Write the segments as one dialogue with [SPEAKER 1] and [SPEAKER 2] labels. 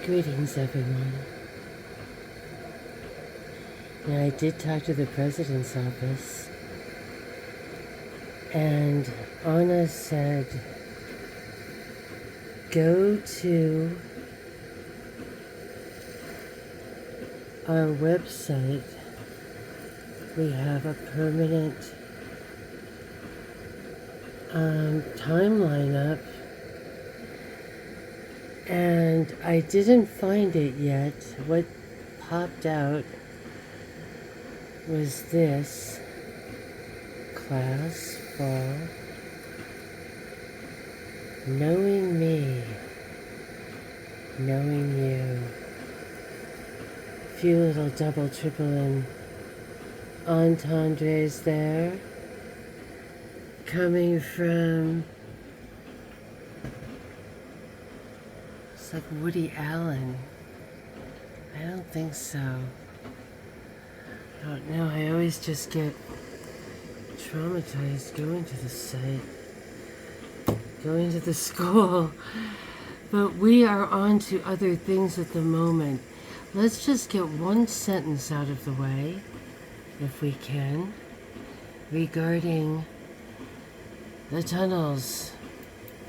[SPEAKER 1] Greetings, everyone. Now, I did talk to the president's office, and Anna said, go to our website. We have a permanent timeline up, and I didn't find it yet. What popped out was this: class fall, knowing me, knowing you. A few little double, triple, and entendres there, coming from, it's like Woody Allen. I don't think so. I don't know. I always just get traumatized going to the site, going to the school. But we are on to other things at the moment. Let's just get one sentence out of the way, if we can, regarding the tunnels.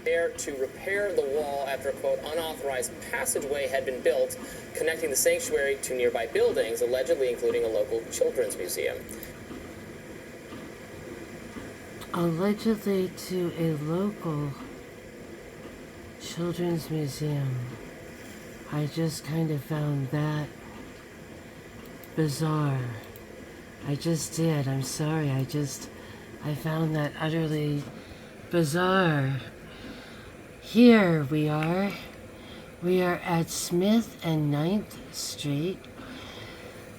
[SPEAKER 2] There to repair the wall after a, quote, unauthorized passageway had been built connecting the sanctuary to nearby buildings, allegedly including a local children's museum.
[SPEAKER 1] Allegedly to a local children's museum. I just kind of found that bizarre. I just did. I'm sorry. I found that utterly bizarre. Here we are. We are at Smith and 9th Street.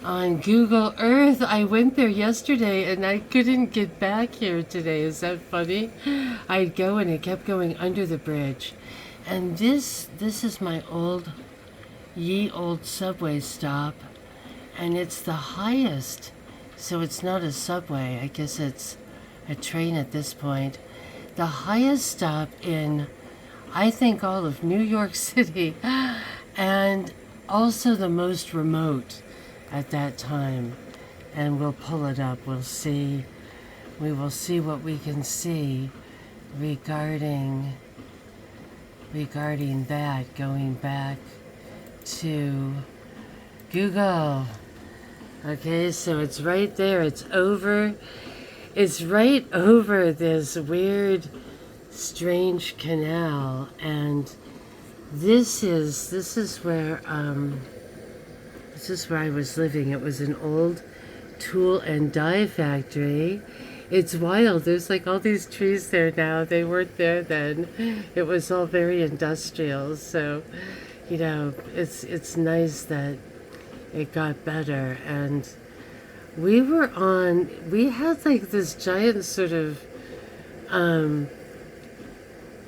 [SPEAKER 1] On Google Earth, I went there yesterday and I couldn't get back here today. Is that funny? I'd go and it kept going under the bridge. And this is my ye old subway stop, and it's the highest. So it's not a subway. I guess it's a train at this point. The highest stop in, I think, all of New York City, and also the most remote at that time. And we'll pull it up. We'll see. We will see what we can see regarding that, going back to Google. Okay, so it's right there. It's right over this weird, strange canal, and this is where I was living. It was an old tool and die factory. It's wild. There's like all these trees there now. They weren't there then. It was all very industrial. So, you know, it's nice that it got better. And we had like this giant sort of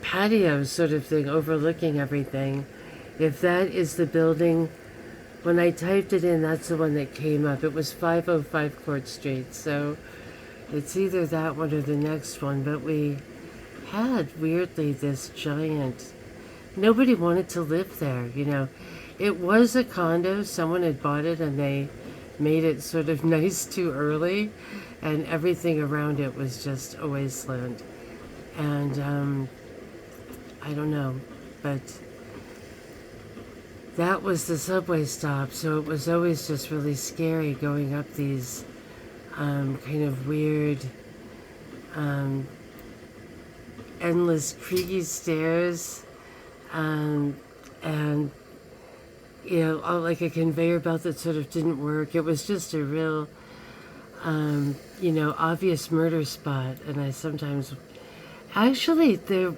[SPEAKER 1] patio sort of thing overlooking everything. If that is the building, when I typed it in, that's the one that came up. It was 505 Court Street. So it's either that one or the next one. But we had, weirdly, this giant, nobody wanted to live there, you know. It was a condo. Someone had bought it and they made it sort of nice too early, and everything around it was just a wasteland. And I don't know, but that was the subway stop, so it was always just really scary going up these kind of weird, endless creaky stairs, and you know, like a conveyor belt that sort of didn't work. It was just a real, you know, obvious murder spot. And I sometimes, actually, there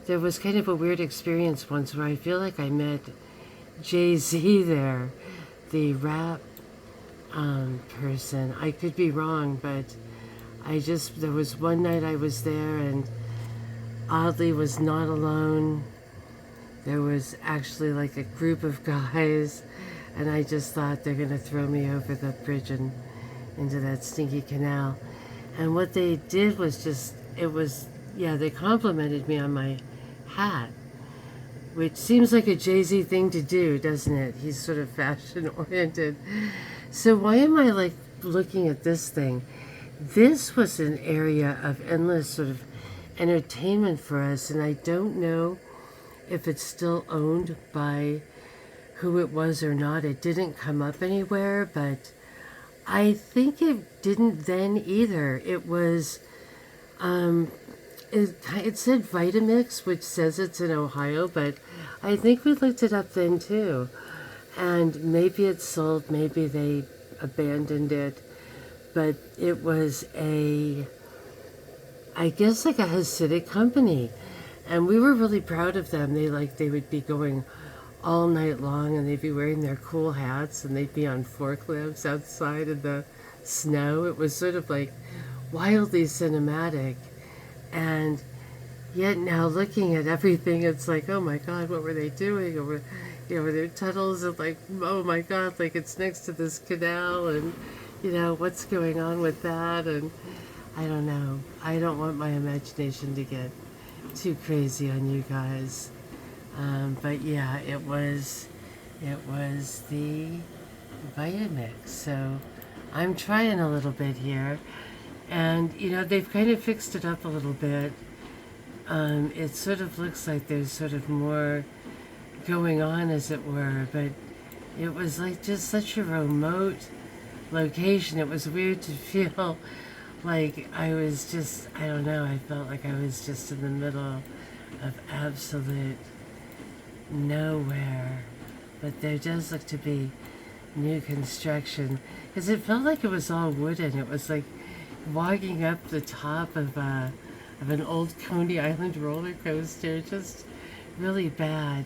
[SPEAKER 1] was kind of a weird experience once where I feel like I met Jay-Z there, the rap person. I could be wrong, but there was one night I was there and oddly was not alone. There was actually like a group of guys, and I just thought they're going to throw me over the bridge and into that stinky canal. And what they did was they complimented me on my hat. which seems like a Jay-Z thing to do, doesn't it? He's sort of fashion oriented. So why am I like looking at this thing? This was an area of endless sort of entertainment for us, and I don't know if it's still owned by who it was or not. It didn't come up anywhere, but I think it didn't then either. It was, it said Vitamix, which says it's in Ohio, but I think we looked it up then too. And maybe it's sold, maybe they abandoned it, but it was I guess like a Hasidic company. And we were really proud of them. They would be going all night long, and they'd be wearing their cool hats, and they'd be on forklifts outside in the snow. It was sort of like wildly cinematic. And yet now looking at everything, it's like, oh my God, what were they doing? Or were their tunnels? And like, oh my God, like it's next to this canal, and what's going on with that? And I don't know. I don't want my imagination to get too crazy on you guys. But yeah, it was the Vitamix. So I'm trying a little bit here. And, they've kind of fixed it up a little bit. It sort of looks like there's sort of more going on, as it were. But it was like just such a remote location. It was weird to feel like I was just, I don't know, I felt like I was just in the middle of absolute nowhere. But there does look to be new construction. Because it felt like it was all wooden. It was like walking up the top of an old Coney Island roller coaster, just really bad.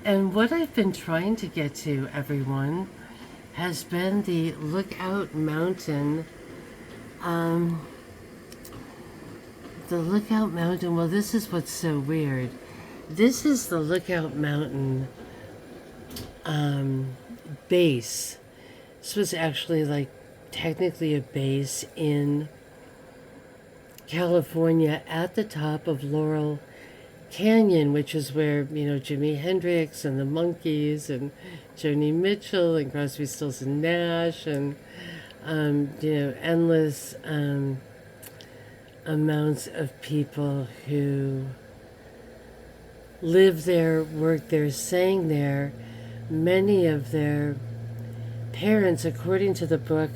[SPEAKER 1] And what I've been trying to get to, everyone, has been the Lookout Mountain. The Lookout Mountain, well, this is what's so weird. This is the Lookout Mountain base. This was actually like technically a base in California at the top of Laurel Canyon, which is where, Jimi Hendrix and the Monkees and Joni Mitchell and Crosby, Stills and Nash and, endless amounts of people who live there, work there, sang there. Many of their parents, according to the book,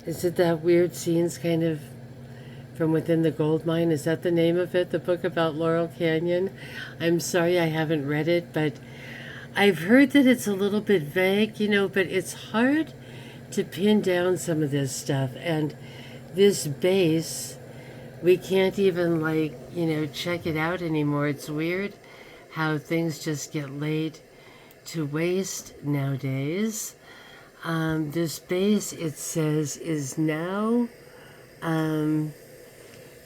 [SPEAKER 1] is it that weird scenes kind of from within the gold mine? Is that the name of it? The book about Laurel Canyon? I'm sorry I haven't read it, but I've heard that it's a little bit vague, but it's hard to pin down some of this stuff. And this base, we can't even check it out anymore. It's weird how things just get laid to waste nowadays. This base, it says, is now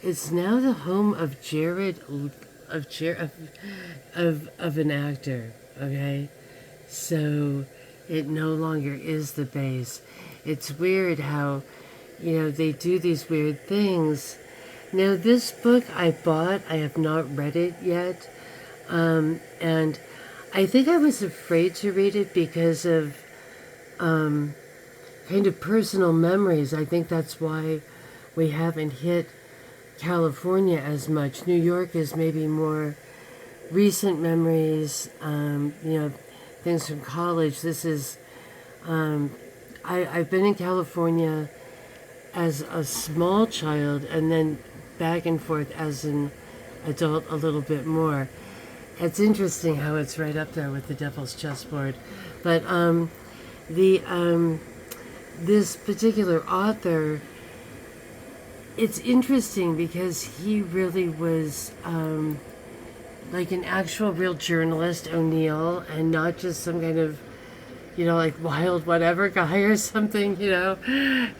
[SPEAKER 1] it's now the home of of an actor. Okay, so it no longer is the base. It's weird how they do these weird things. Now, this book I bought, I have not read it yet, and I think I was afraid to read it because of kind of personal memories. I think that's why we haven't hit California as much. New York is maybe more recent memories, things from college. This is, I've been in California as a small child and then back and forth as an adult a little bit more. It's interesting how it's right up there with the Devil's Chessboard. But this particular author, it's interesting because he really was like an actual real journalist, O'Neill, and not just some kind of like wild whatever guy or something,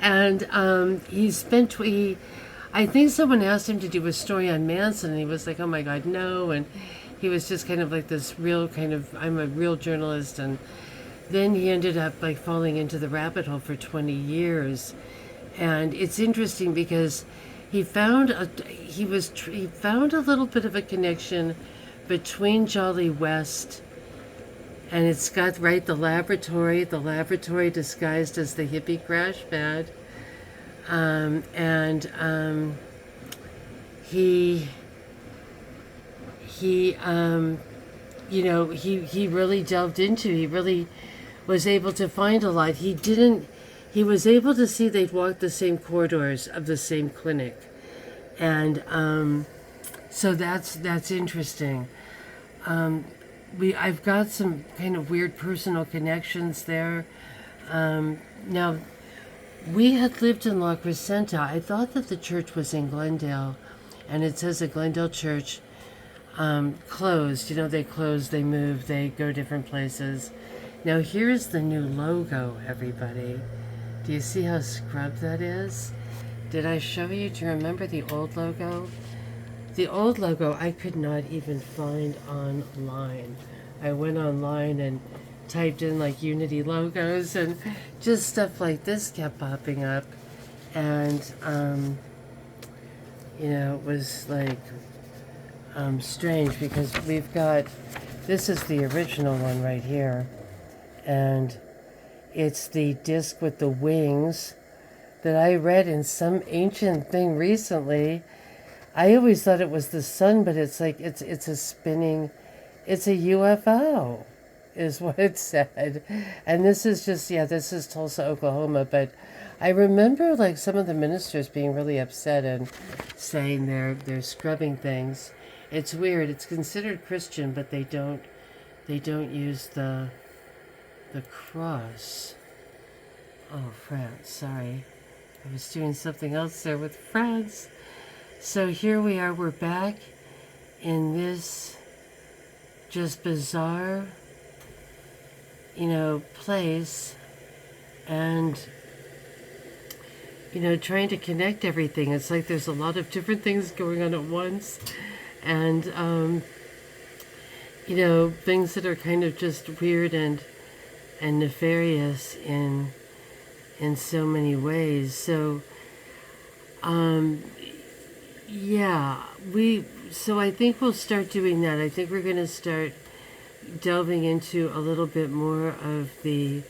[SPEAKER 1] And I think someone asked him to do a story on Manson, and he was like, oh my God, no. And he was just kind of like this real kind of, I'm a real journalist. And then he ended up like falling into the rabbit hole for 20 years. And it's interesting because he found a little bit of a connection between Jolly West, and it's got the laboratory disguised as the hippie crash pad. And he he really delved into, he really was able to find a lot. He was able to see they'd walked the same corridors of the same clinic. And so that's interesting. I've got some kind of weird personal connections there. Now, we had lived in La Crescenta. I thought that the church was in Glendale, and it says the Glendale church closed. They close, they move, they go different places. Now here's the new logo, everybody. Do you see how scrubbed that is? Did I show you? Do you remember the old logo? The old logo I could not even find online. I went online and typed in like Unity logos, and just stuff like this kept popping up. And, it was like strange, because this is the original one right here. And it's the disc with the wings that I read in some ancient thing recently. I always thought it was the sun, but it's like it's a spinning, it's a UFO, is what it said. And this is this is Tulsa, Oklahoma. But I remember like some of the ministers being really upset and saying they're scrubbing things. It's weird. It's considered Christian, but they don't use the cross. Oh, France, sorry. I was doing something else there with France. So here we are, we're back in this just bizarre, place, and, trying to connect everything. It's like there's a lot of different things going on at once, and, things that are kind of just weird and nefarious in so many ways. So, so I think we'll start doing that. I think we're going to start delving into a little bit more of the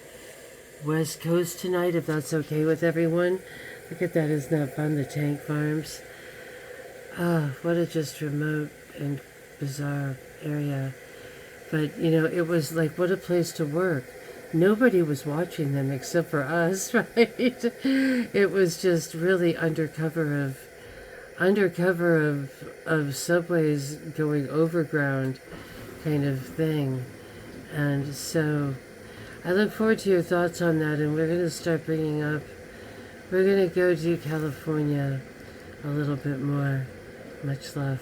[SPEAKER 1] West Coast tonight, if that's okay with everyone. Look at that, isn't that fun? The tank farms. What a just remote and bizarre area. But, it was like, what a place to work. Nobody was watching them except for us, right? It was just really undercover of subways going overground kind of thing. And so I look forward to your thoughts on that, and we're going to start bringing up, we're going to go to California a little bit more. Much love.